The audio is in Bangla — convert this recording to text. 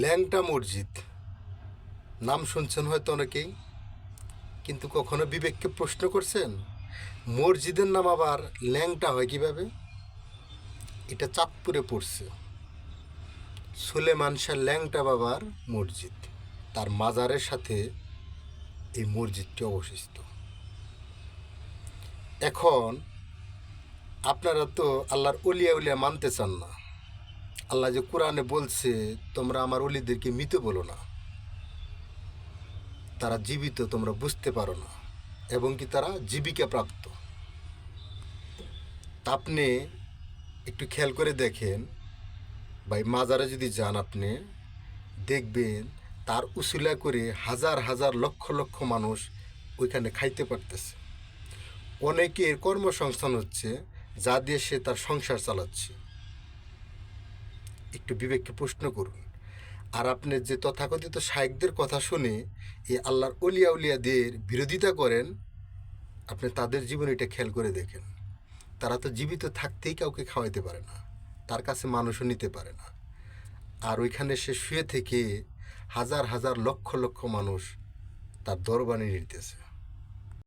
ল্যাংটা মসজিদ নাম শুনছেন হয়তো অনেকেই, কিন্তু কখনো বিবেককে প্রশ্ন করছেন মসজিদের নাম আবার ল্যাংটা হয় কিভাবে? এটা চাঁদপুরে পড়ছে। সুলেমান শাহ ল্যাংটা বাবার মসজিদ, তার মাজারের সাথে এই মসজিদটি অবস্থিত। এখন আপনারা তো আল্লাহর অলিয়া উলিয়া মানতে চান না। আল্লাহ যে কোরআনে বলছে তোমরা আমার অলিদেরকে মৃত বলো না, তারা জীবিত, তোমরা বুঝতে পারো না, এবং কি তারা জীবিকা প্রাপ্ত। তা আপনি একটু খেয়াল করে দেখেন ভাই, মাজারে যদি যান আপনি দেখবেন তার উসিলা করে হাজার হাজার লক্ষ লক্ষ মানুষ ওইখানে খাইতে পারতেছে। অনেকের কর্মসংস্থান হচ্ছে, যা দিয়ে সে তার সংসার চালাচ্ছে। একটু বিবেককে প্রশ্ন করুন। আর আপনি যে তথাকথিত শায়েকদের কথা শুনে এই আল্লাহর অলিয়া উলিয়াদের বিরোধিতা করেন, আপনি তাদের জীবনীটা খেয়াল করে দেখেন। তারা তো জীবিত থাকতেই কাউকে খাওয়াইতে পারে না, তার কাছে মানুষও নিতে পারে না। আর ওইখানে সে শুয়ে থেকে হাজার হাজার লক্ষ লক্ষ মানুষ তার দরবারে নিতেছে।